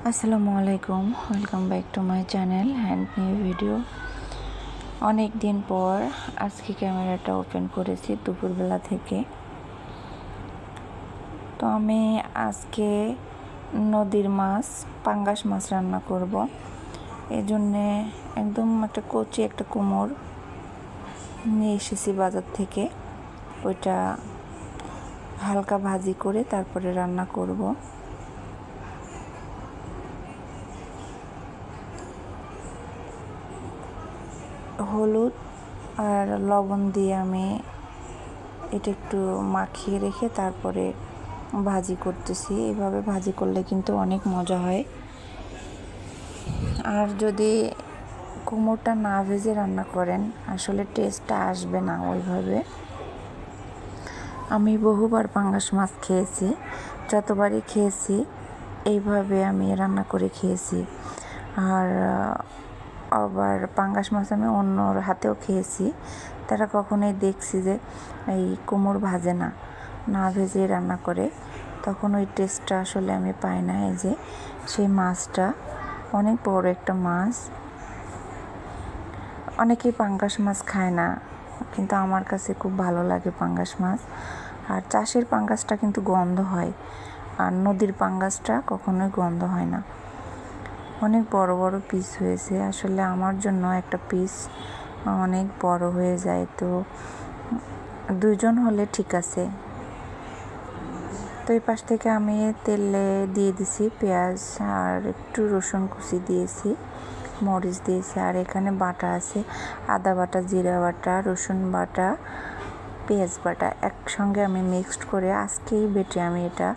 আসসালামু আলাইকুম, welcome back to my channel and new video. অনেক দিন পর আজকে ক্যামেরাটা ওপেন করেছি দুপুরবেলা থেকে। তো আমি আজকে নদীর মাছ, পাঙ্গাস মাছ রান্না করব। এই জন্যে একদম কচি একটা কুমড় নিয়ে এসেছি বাজার থেকে। ওইটা হালকা ভাজি করে তারপরে রান্না করব। হলুদ আর লবণ দিয়ে আমি এটা একটু মাখিয়ে রেখে তারপরে ভাজি করতেছি। এইভাবে ভাজি করলে কিন্তু অনেক মজা হয়। আর যদি কুমড়োটা না ভেজে রান্না করেন আসলে টেস্টটা আসবে না ওইভাবে। আমি বহুবার পাঙ্গাস মাছ খেয়েছি, যতবারই খেয়েছি এইভাবে আমি রান্না করে খেয়েছি। আর আবার পাঙ্গাস মাছ আমি অন্যর হাতেও খেয়েছি, তারা কখনোই দেখছি যে এই কুমড়ো ভাজে না, না ভেজে রান্না করে, তখন ওই টেস্টটা আসলে আমি পাই না। এই যে সেই মাছটা অনেক বড় একটা মাছ। অনেকেই পাঙ্গাস মাছ খায় না, কিন্তু আমার কাছে খুব ভালো লাগে পাঙ্গাস মাছ। আর চাষের পাঙ্গাসটা কিন্তু গন্ধ হয়, আর নদীর পাঙ্গাসটা কখনোই গন্ধ হয় না। অনেক বড় বড় পিস হয়েছে, আসলে আমার জন্য একটা পিস অনেক বড় হয়ে যায়, তো দুইজন হলে ঠিক আছে। তো এই পাশ থেকে আমি তেলে দিয়ে দিছি পেঁয়াজ আর একটু রসুন কুচি দিয়েছি, মরিচ দিয়েছি, আর এখানে বাটা আছে আদা বাটা, জিরা বাটা, রসুন বাটা, পেঁয়াজ বাটা একসঙ্গে আমি মিক্সড করে আজকেই বেটে আমি এটা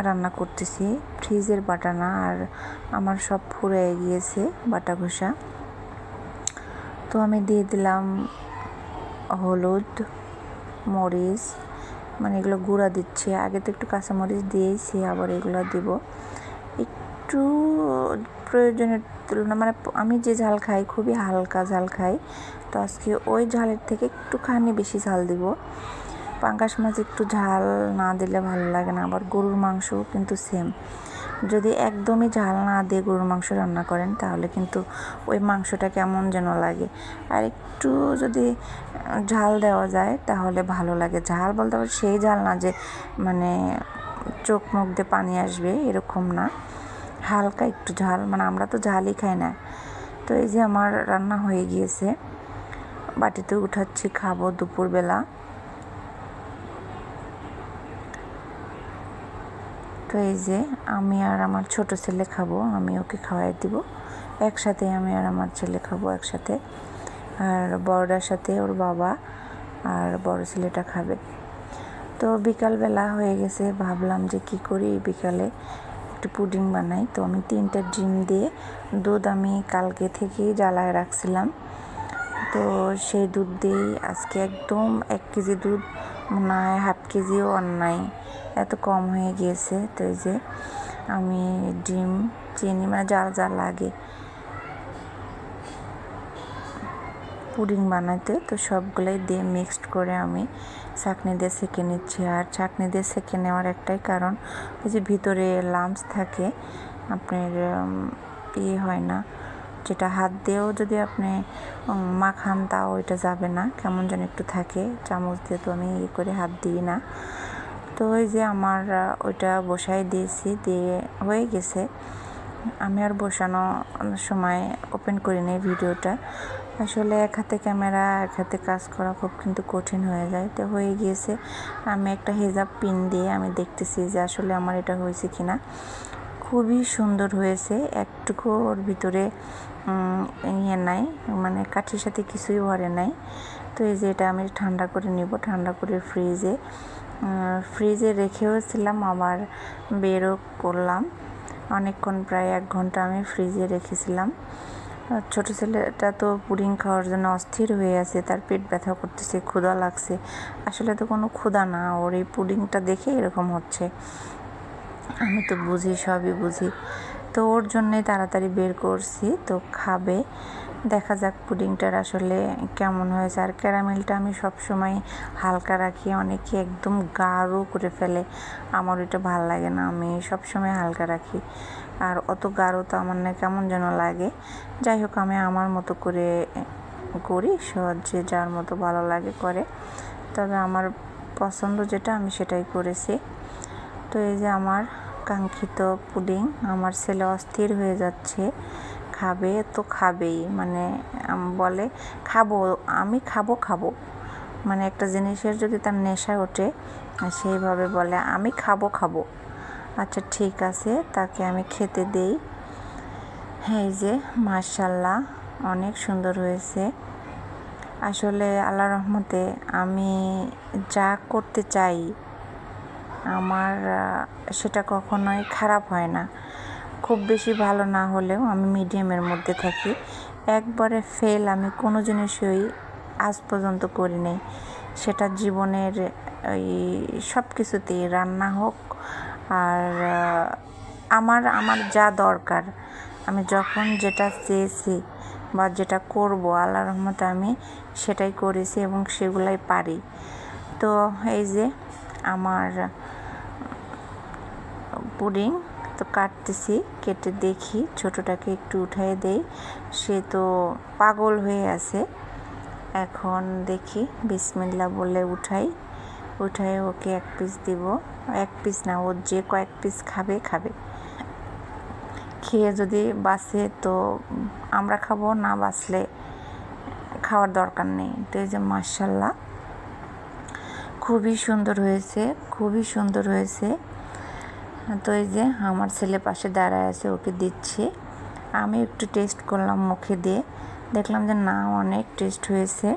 রান্না করতেছি। ফ্রিজের বাটা না, আর আমার সব ফুরিয়ে গিয়েছে বাটা ঘষা। তো আমি দিয়ে দিলাম হলুদ, মরিচ, মানে এগুলো গুঁড়া দিচ্ছি। আগে তো একটু কাঁচামরিচ দিয়েছি, আবার এগুলো দিব একটু প্রয়োজনের তুলনা। মানে আমি যে ঝাল খাই খুবই হালকা ঝাল খাই, তো আজকে ওই ঝালের থেকে একটুখানি বেশি ঝাল দিব। পাঙ্গাস মাছ একটু ঝাল না দিলে ভালো লাগে না। আবার গরুর মাংস কিন্তু সেম, যদি একদমই ঝাল না দিয়ে গরুর মাংস রান্না করেন তাহলে কিন্তু ওই মাংসটা কেমন যেন লাগে। আর একটু যদি ঝাল দেওয়া যায় তাহলে ভালো লাগে। ঝাল বলতে আবার সেই ঝাল না যে মানে চোখ মুখ দিয়ে পানি আসবে, এরকম না, হালকা একটু ঝাল, মানে আমরা তো ঝালই খাই না। তো এই যে আমার রান্না হয়ে গিয়েছে, বাটিতে উঠাচ্ছি, খাবো দুপুরবেলা। তো এই যে আমি আর আমার ছোট ছেলে খাবো, আমি ওকে খাওয়াই দিব একসাথে। আমি আর আমার ছেলে খাবো একসাথে, আর বড়টার সাথে ওর বাবা আর বড় ছেলেটা খাবে। তো বিকালবেলা হয়ে গেছে, ভাবলাম যে কি করি, বিকালে একটু পুডিং বানাই। তো আমি 3টা ডিম দিয়ে, দুধ আমি কালকে থেকেই জ্বালায় রাখছিলাম, তো সেই দুধ দিয়েই আজকে একদম 1 কেজি দুধ, মনে হয় ½ কেজিও অন্যায়, এত কম হয়ে গিয়েছে। তো এই যে আমি ডিম, চিনি, মানে যা যা লাগে পুডিং বানাতে, তো সবগুলোই দিয়ে মিক্সড করে আমি ছাঁকনি দিয়ে সেঁকে নিচ্ছি। আর ছাঁকনি দিয়ে সেঁকে নেওয়ার একটাই কারণ, ওই যে ভিতরে লাম্পস থাকে, আপনার হয় না, যেটা হাত দিয়েও যদি আপনি মাখান তাও ওইটা যাবে না, কেমন যেন একটু থাকে। চামচ দিয়ে তো আমি করে হাত দিই না। তো ওই যে আমার ওইটা বসাই দিয়েছি, দিয়ে হয়ে গেছে। আমি আর বসানো সময় ওপেন করি নি ভিডিওটা, আসলে এক হাতে ক্যামেরা এক হাতে কাজ করা খুব কিন্তু কঠিন হয়ে যায়। তো হয়ে গিয়েছে, আমি একটা হেজাব পিন দিয়ে আমি দেখতেছি যে আসলে আমার এটা হয়েছে কিনা। খুবই সুন্দর হয়েছে, একটুকু ওর ভিতরে নাই, মানে কাঠির সাথে কিছুই ভরে নাই। তো এই যে এটা আমি ঠান্ডা করে নিব, ঠান্ডা করে ফ্রিজে রেখেও ছিলাম, আবার বেরও করলাম অনেকক্ষণ, প্রায় 1 ঘন্টা আমি ফ্রিজে রেখেছিলাম। ছোট ছেলেটা তো পুডিং খাওয়ার জন্য অস্থির হয়ে আছে, তার পেট ব্যথা করতেছে, ক্ষুধা লাগছে। আসলে তো কোনো ক্ষুধা না, ওর এই পুডিংটা দেখে এরকম হচ্ছে। আমি তো বুঝি, সবই বুঝি। তো ওর জন্যই তাড়াতাড়ি বের করছি, তো খাবে। দেখা যাক পুডিংটার আসলে কেমন হয়েছে। আর ক্যারামেলটা আমি সবসময় হালকা রাখি, অনেকে একদম গাঢ় করে ফেলে, আমার ওইটা ভালো লাগে না, আমি সবসময় হালকা রাখি। আর অত গাঢ় তো আমার না কেমন যেন লাগে। যাই হোক, আমি আমার মতো করে করি, যে যার মতো ভালো লাগে করে, তবে আমার পছন্দ যেটা আমি সেটাই করেছি। তো এই যে আমার কাঙ্ক্ষিত পুডিং, আমার ছেলে অস্থির হয়ে যাচ্ছে, খাবে তো খাবেই, মানে বলে খাবো, আমি খাবো, মানে একটা জিনিসের যদি তার নেশা ওঠে সেইভাবে বলে আমি খাবো। আচ্ছা ঠিক আছে, তাকে আমি খেতে দেই। হ্যাঁ, এই যে মাশাআল্লাহ অনেক সুন্দর হয়েছে। আসলে আল্লাহর রহমতে আমি যা করতে চাই আমার সেটা কখনোই খারাপ হয় না। খুব বেশি ভালো না হলেও আমি মিডিয়ামের মধ্যে থাকি। একবারে ফেল আমি কোনো জিনিসই আজ পর্যন্ত করি নাই, সেটা জীবনের ওই সব কিছুতেই, রান্না হোক আর আমার যা দরকার, আমি যখন যেটা চেয়েছি বা যেটা করব আল্লাহর রহমতে আমি সেটাই করেছি এবং সেগুলাই পারি। তো এই যে আমার পুডিং তো কাটতেছি, কেটে দেখি ছোটোটাকে একটু উঠাই দেই, সে তো পাগল হয়ে আছে। এখন দেখি বিসমিল্লাহ বলে উঠাই ওকে এক পিস দিব, এক পিস না, ও যে কয়েক পিস খাবে, খেয়ে যদি বাঁচে তো আমরা খাবো, না বাঁচলে খাওয়ার দরকার নেই। তো এই যে মাশাআল্লাহ খুবই সুন্দর হয়েছে। তো এই যে আমার ছেলে পাশে দাঁড়ায় আছে, ওকে দিচ্ছি। আমি একটু টেস্ট করলাম মুখে দিয়ে, দেখলাম যে না অনেক টেস্ট হয়েছে,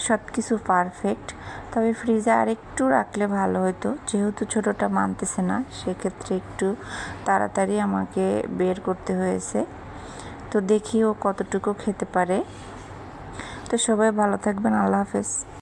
সব কিছু পারফেক্ট। তবে ফ্রিজে আর একটু রাখলে ভালো হতো, যেহেতু ছোটোটা মানতেছে না, সেক্ষেত্রে একটু তাড়াতাড়ি আমাকে বের করতে হয়েছে। তো দেখি ও কতটুকু খেতে পারে। তো সবাই ভালো থাকবেন, আল্লাহ হাফেজ।